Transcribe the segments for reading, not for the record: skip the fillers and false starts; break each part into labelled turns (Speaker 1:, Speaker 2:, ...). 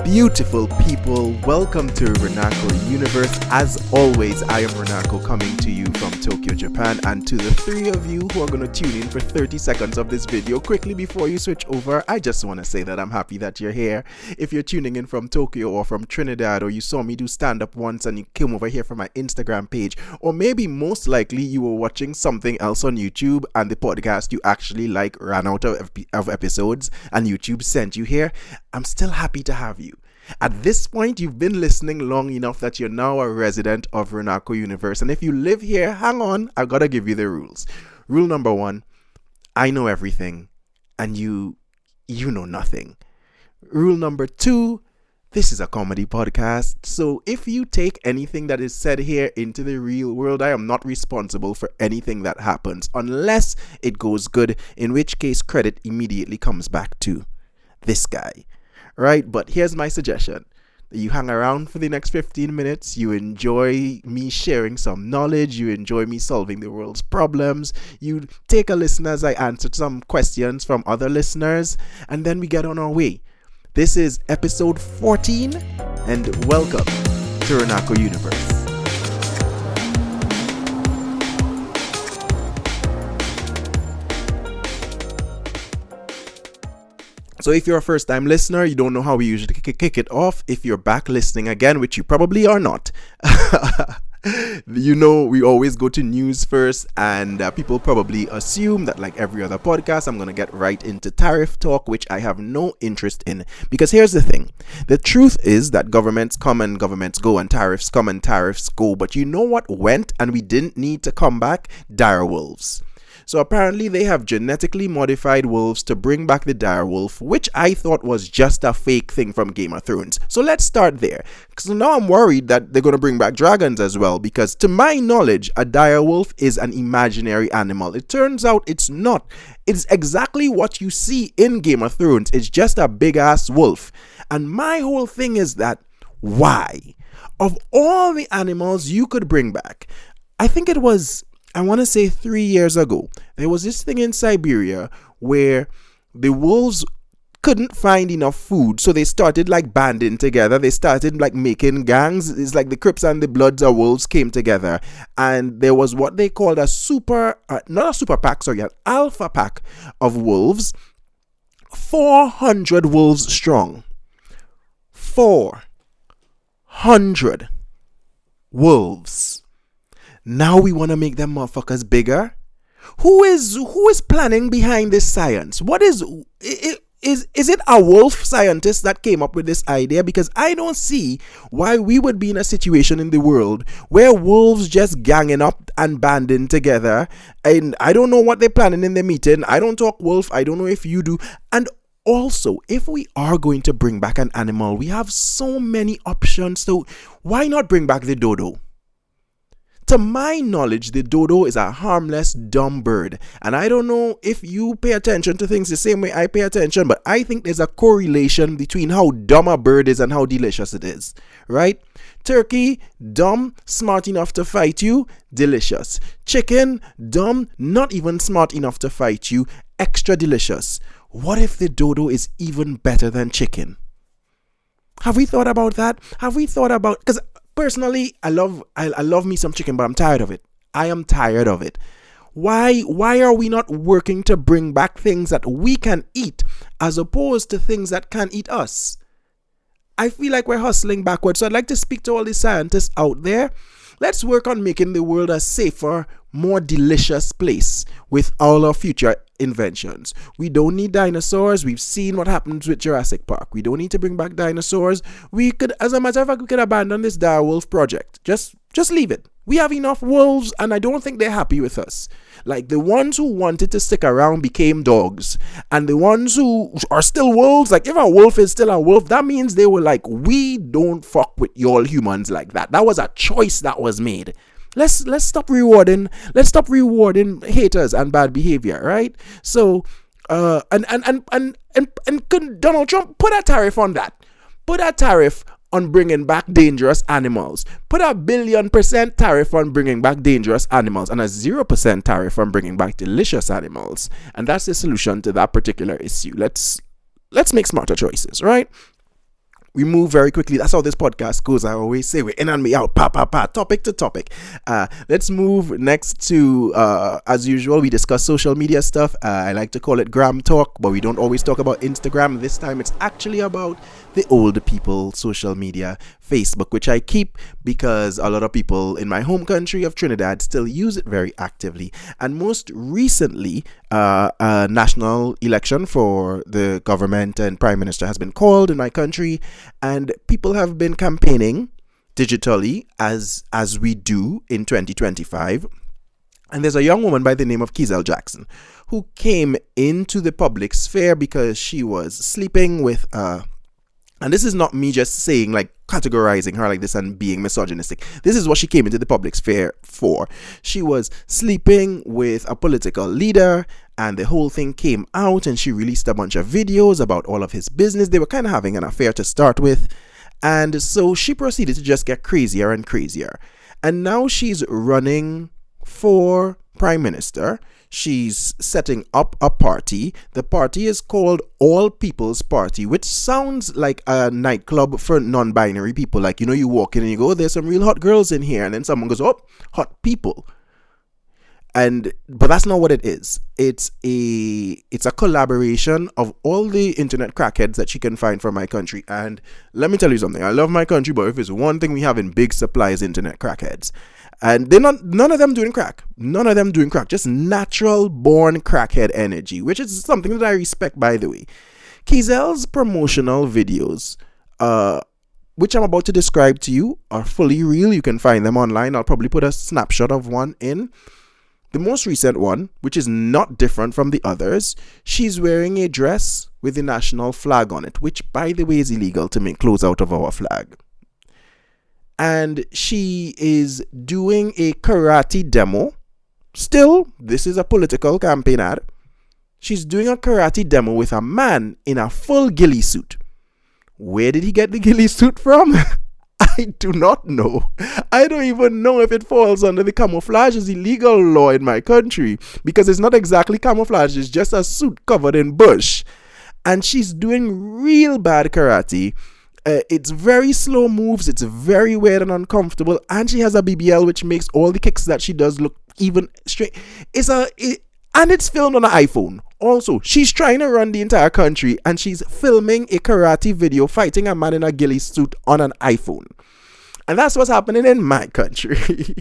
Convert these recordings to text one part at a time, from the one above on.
Speaker 1: Beautiful people, welcome to Runako Universe. As always, I am Runako coming to you from Tokyo, Japan, and to the three of you who are going to tune in for 30 seconds of this video, quickly before you switch over, I just want to say that I'm happy that you're here. If you're tuning in from Tokyo or from Trinidad, or you saw me do stand-up once and you came over here from my Instagram page, or maybe most likely you were watching something else on YouTube and the podcast you actually like ran out of episodes and YouTube sent you here, I'm still happy to have you. At this point, you've been listening long enough that you're now a resident of Runako Universe. And if you live here, hang on, I've got to give you the rules. Rule number 1, I know everything and you know nothing. Rule number 2, this is a comedy podcast. So if you take anything that is said here into the real world, I am not responsible for anything that happens unless it goes good, in which case credit immediately comes back to this guy. Right, but here's my suggestion. You hang around for the next 15 minutes, you enjoy me sharing some knowledge, you enjoy me solving the world's problems, you take a listen as I answer some questions from other listeners, and then we get on our way. This is episode 14, and welcome to Runako Universe. So if you're a first-time listener, you don't know how we usually kick it off. If you're back listening again, which you probably are not, you know we always go to news first, and people probably assume that, like every other podcast, I'm going to get right into tariff talk, which I have no interest in. Because here's the thing. The truth is that governments come and governments go, and tariffs come and tariffs go. But you know what went and we didn't need to come back? Direwolves. So apparently they have genetically modified wolves to bring back the direwolf, which I thought was just a fake thing from Game of Thrones. So let's start there. So now I'm worried that they're going to bring back dragons as well, because to my knowledge, a direwolf is an imaginary animal. It turns out it's not. It's exactly what you see in Game of Thrones. It's just a big ass wolf. And my whole thing is that, why? Of all the animals you could bring back, I think it was, I want to say 3 years ago, there was this thing in Siberia where the wolves couldn't find enough food, so they started like banding together. They started like making gangs. It's like the Crips and the Bloods of wolves came together, and there was what they called a not a super pack, sorry, an alpha pack of wolves, 400 wolves strong. 400 wolves. Now we want to make them motherfuckers bigger? Who is planning behind this science? What is it a wolf scientist that came up with this idea? Because I don't see why we would be in a situation in the world where wolves just ganging up and banding together. And I don't know what they're planning in the meeting. I don't talk wolf. I don't know if you do. And also, if we are going to bring back an animal, we have so many options. So why not bring back the dodo? To my knowledge, the dodo is a harmless, dumb bird. And I don't know if you pay attention to things the same way I pay attention, but I think there's a correlation between how dumb a bird is and how delicious it is, right? Turkey, dumb, smart enough to fight you, delicious. Chicken, dumb, not even smart enough to fight you, extra delicious. What if the dodo is even better than chicken? Have we thought about that? Have we thought about, because personally, I love me some chicken, but I'm tired of it. I am tired of it. Why are we not working to bring back things that we can eat as opposed to things that can't eat us? I feel like we're hustling backwards. So I'd like to speak to all the scientists out there. Let's work on making the world a safer, more delicious place with all our future inventions. We don't need dinosaurs. We've seen what happens with Jurassic Park. We don't need to bring back dinosaurs. We could, as a matter of fact, we could abandon this direwolf project. Just leave it. We have enough wolves, and I don't think they're happy with us. Like, the ones who wanted to stick around became dogs, and the ones who are still wolves, like if a wolf is still a wolf, that means they were like, we don't fuck with y'all humans like that. That was a choice that was made. Let's stop rewarding haters and bad behavior, right? So and could Donald Trump put a tariff on that? Put a tariff on bringing back dangerous animals. Put a 1,000,000,000% tariff on bringing back dangerous animals and a 0% tariff on bringing back delicious animals. And that's the solution to that particular issue. Let's make smarter choices, right? We move very quickly. That's how this podcast goes. I always say we're in and me out, topic to topic. Let's move next to, as usual, we discuss social media stuff. I like to call it Gram Talk, but we don't always talk about Instagram. This time it's actually about the old people social media, Facebook, which I keep because a lot of people in my home country of Trinidad still use it very actively. And most recently, a national election for the government and prime minister has been called in my country, and people have been campaigning digitally as we do in 2025. And there's a young woman by the name of Kizel Jackson who came into the public sphere because she was sleeping with and this is not me just saying, like, categorizing her like this and being misogynistic. This is what she came into the public sphere for. She was sleeping with a political leader, and the whole thing came out, and she released a bunch of videos about all of his business. They were kind of having an affair to start with. And so she proceeded to just get crazier and crazier. And now she's running for prime minister. She's setting up a party. The party is called All People's Party, which sounds like a nightclub for non-binary people. Like, you know, you walk in and you go, there's some real hot girls in here. And then someone goes, oh, hot people. But that's not what it is. It's a collaboration of all the internet crackheads that you can find from my country. And let me tell you something. I love my country, but if it's one thing we have in big supply is internet crackheads. And none of them doing crack. None of them doing crack. Just natural born crackhead energy, which is something that I respect, by the way. Kizel's promotional videos, which I'm about to describe to you, are fully real. You can find them online. I'll probably put a snapshot of one in. The most recent one, which is not different from the others, she's wearing a dress with the national flag on it, which, by the way, is illegal to make clothes out of our flag. And she is doing a karate demo. Still, this is a political campaign ad. She's doing a karate demo with a man in a full ghillie suit. Where did he get the ghillie suit from? I do not know. I don't even know if it falls under the camouflage is illegal law in my country, because it's not exactly camouflage, it's just a suit covered in bush. And she's doing real bad karate. It's very slow moves, it's very weird and uncomfortable, and she has a BBL which makes all the kicks that she does look even straight. And it's filmed on an iPhone. Also, she's trying to run the entire country, and she's filming a karate video fighting a man in a ghillie suit on an iPhone. And that's what's happening in my country.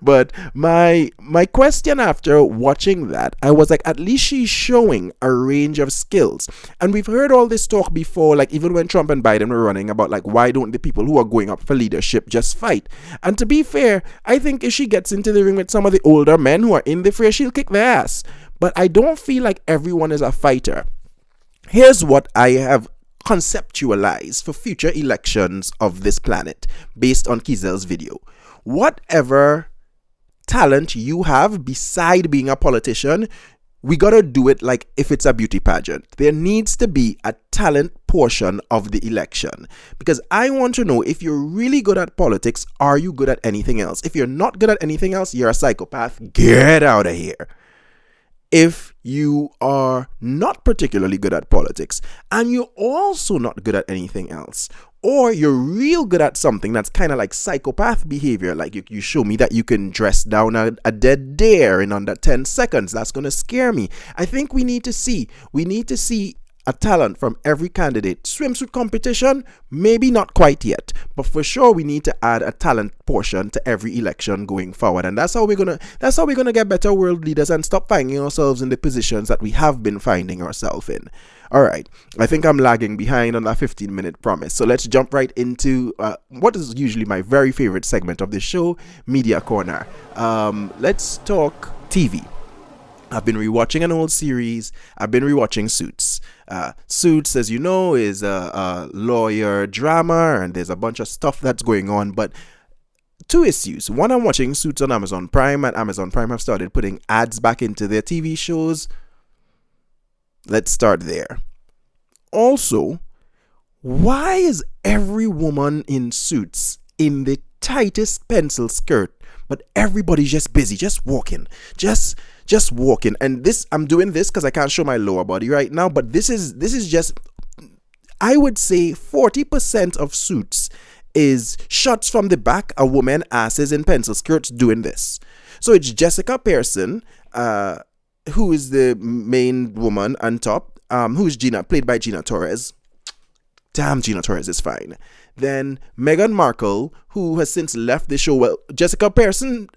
Speaker 1: But my question after watching that, I was like, at least she's showing a range of skills. And we've heard all this talk before, like even when Trump and Biden were running, about like, why don't the people who are going up for leadership just fight? And to be fair, I think if she gets into the ring with some of the older men who are in the fray, she'll kick their ass. But I don't feel like everyone is a fighter. Here's what I have conceptualized for future elections of this planet based on Kizel's video. Whatever talent you have beside being a politician, we gotta do it like if it's a beauty pageant. There needs to be a talent portion of the election, because I want to know, if you're really good at politics, are you good at anything else? If you're not good at anything else, you're a psychopath. Get out of here. If you are not particularly good at politics and you're also not good at anything else, or you're real good at something that's kind of like psychopath behavior, like you show me that you can dress down a dead deer in under 10 seconds, that's going to scare me. I think we need to see a talent from every candidate. Swimsuit competition, maybe not quite yet, but for sure we need to add a talent portion to every election going forward, and that's how we're gonna get better world leaders and stop finding ourselves in the positions that we have been finding ourselves in. All right, I think I'm lagging behind on that 15-minute promise, so let's jump right into what is usually my very favorite segment of the show, Media Corner. Let's talk TV. I've been rewatching an old series. I've been rewatching Suits. Suits, as you know, is a lawyer drama, and there's a bunch of stuff that's going on. But two issues. One, I'm watching Suits on Amazon Prime, and Amazon Prime have started putting ads back into their TV shows. Let's start there. Also, why is every woman in Suits in the tightest pencil skirt, but everybody's just busy, just walking, just walking? And this, I'm doing this because I can't show my lower body right now, but this is just, I would say 40% of Suits is shots from the back, a woman asses in pencil skirts doing this. So it's Jessica Pearson, who is the main woman on top, who is played by Gina Torres. Damn, Gina Torres is fine. Then Meghan Markle, who has since left the show. Well, Jessica Pearson,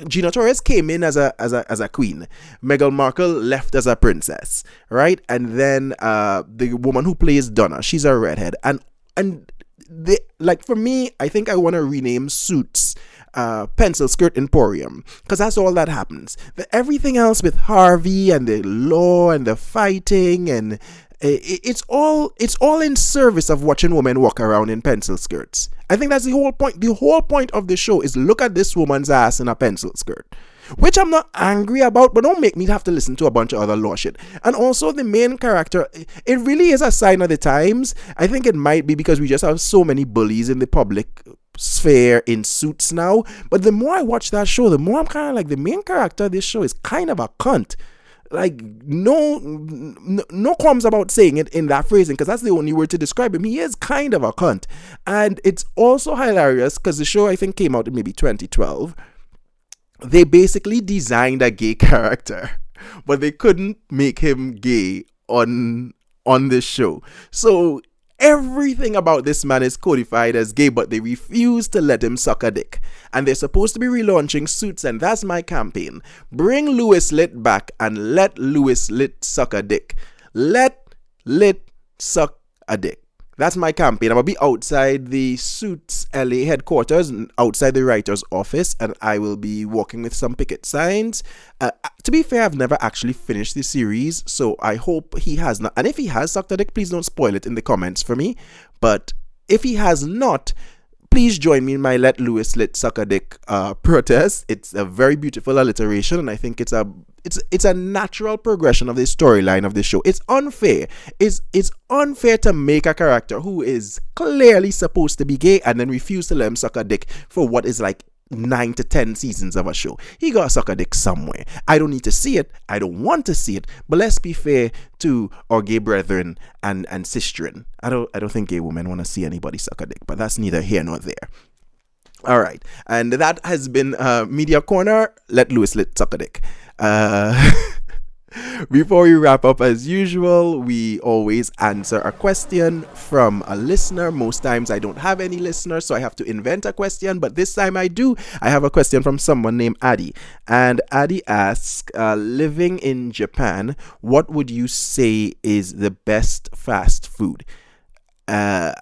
Speaker 1: Gina Torres came in as a queen. Meghan Markle left as a princess, right? And then the woman who plays Donna, she's a redhead. And they, like, for me, I think I want to rename Suits Pencil Skirt Emporium, because that's all that happens. Everything else with Harvey and the law and the fighting and it's all in service of watching women walk around in pencil skirts. I think that's the whole point. The whole point of the show is look at this woman's ass in a pencil skirt, which I'm not angry about, but don't make me have to listen to a bunch of other law shit. And also the main character, it really is a sign of the times. I think it might be because we just have so many bullies in the public sphere in Suits now. But the more I watch that show, the more I'm kind of like, the main character of this show is kind of a cunt. Like, no qualms about saying it in that phrasing, because that's the only word to describe him. He is kind of a cunt. And it's also hilarious because the show, I think, came out in maybe 2012. They basically designed a gay character, but they couldn't make him gay on this show. So everything about this man is codified as gay, but they refuse to let him suck a dick. And they're supposed to be relaunching Suits, and that's my campaign. Bring Louis Litt back and let Louis Litt suck a dick. Let Litt suck a dick. That's my campaign. I'm going to be outside the Suits LA headquarters, outside the writer's office, and I will be walking with some picket signs. To be fair, I've never actually finished the series, so I hope he has not. And if he has sucked a dick, please don't spoil it in the comments for me. But if he has not, please join me in my Let Louis Litt Suck a Dick protest. It's a very beautiful alliteration, and I think it's a natural progression of the storyline of the show. It's unfair. It's unfair to make a character who is clearly supposed to be gay and then refuse to let him suck a dick for what is like 9 to 10 seasons of a show. He gotta suck a dick somewhere. I don't need to see it. I don't want to see it. But let's be fair to our gay brethren and sistren. I don't think gay women want to see anybody suck a dick, but that's neither here nor there. All right, and that has been Media Corner. Let Louis Litt suck a dick. Before we wrap up, as usual, we always answer a question from a listener. Most times I don't have any listeners, so I have to invent a question, but this time I do. I have a question from someone named Addy, and Addy asks, living in Japan, what would you say is the best fast food? I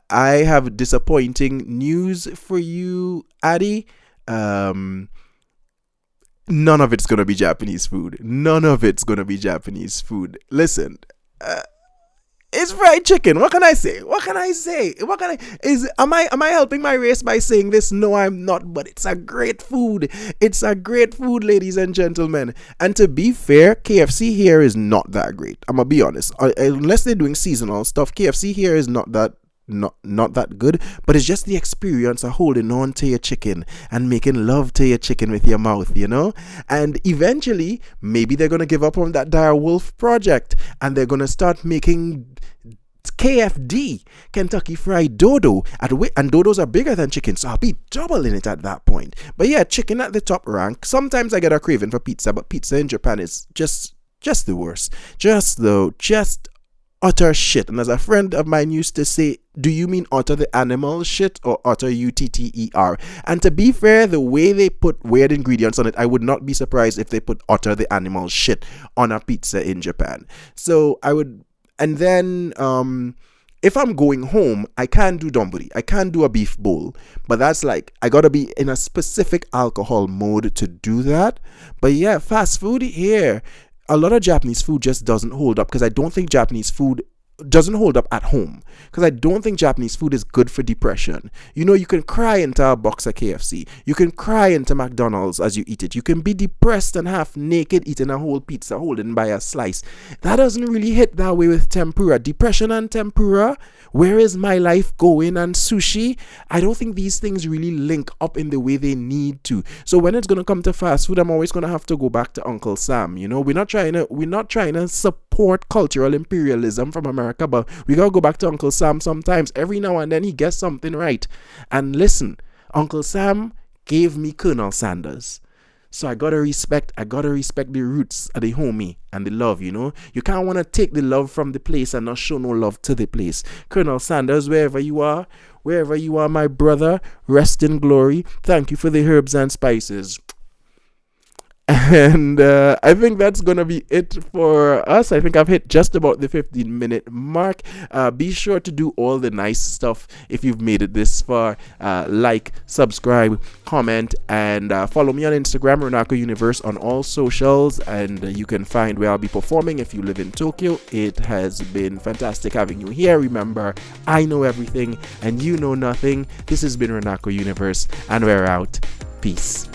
Speaker 1: have disappointing news for you, Addy. None of it's gonna be Japanese food. None of it's gonna be Japanese food. Listen, it's fried chicken. What can I say? Am I helping my race by saying this? No, I'm not. But it's a great food. It's a great food, ladies and gentlemen. And to be fair, KFC here is not that great. I'm gonna be honest. Unless they're doing seasonal stuff, KFC here is not that good, but it's just the experience of holding on to your chicken and making love to your chicken with your mouth, you know. And eventually maybe they're gonna give up on that Direwolf project and they're gonna start making KFD, Kentucky Fried Dodo, and dodos are bigger than chicken, so I'll be doubling it at that point. But yeah, chicken at the top rank. Sometimes I get a craving for pizza, but pizza in Japan is just the worst. Just utter shit. And as a friend of mine used to say, do you mean utter the animal shit or utter UTTER? And to be fair, the way they put weird ingredients on it, I would not be surprised if they put utter the animal shit on a pizza in Japan. So I would, and then if I'm going home, I can't do donburi. I can't do a beef bowl. But that's like, I gotta be in a specific alcohol mode to do that. But yeah, fast food here, a lot of Japanese food just doesn't hold up, because I don't think Japanese food doesn't hold up at home, because I don't think Japanese food is good for depression. You know, you can cry into a box of KFC. You can cry into McDonald's as you eat it. You can be depressed and half naked eating a whole pizza holding by a slice. That doesn't really hit that way with tempura. Depression and tempura, where is my life going, and sushi, I don't think these things really link up in the way they need to. So when it's going to come to fast food, I'm always going to have to go back to Uncle Sam. You know, we're not trying to support cultural imperialism from America, but we gotta go back to Uncle Sam sometimes. Every now and then he gets something right. And listen, Uncle Sam gave me Colonel Sanders. So I gotta respect the roots of the homie and the love, you know. You can't wanna take the love from the place and not show no love to the place. Colonel Sanders, wherever you are, my brother, rest in glory. Thank you for the herbs and spices. And I think that's gonna be it for us. I think I've hit just about the 15-minute mark. Be sure to do all the nice stuff if you've made it this far. Like, subscribe, comment, and follow me on Instagram, Runako Universe, on all socials. And you can find where I'll be performing if you live in Tokyo. It has been fantastic having you here. Remember, I know everything and you know nothing. This has been Runako Universe, and we're out. Peace.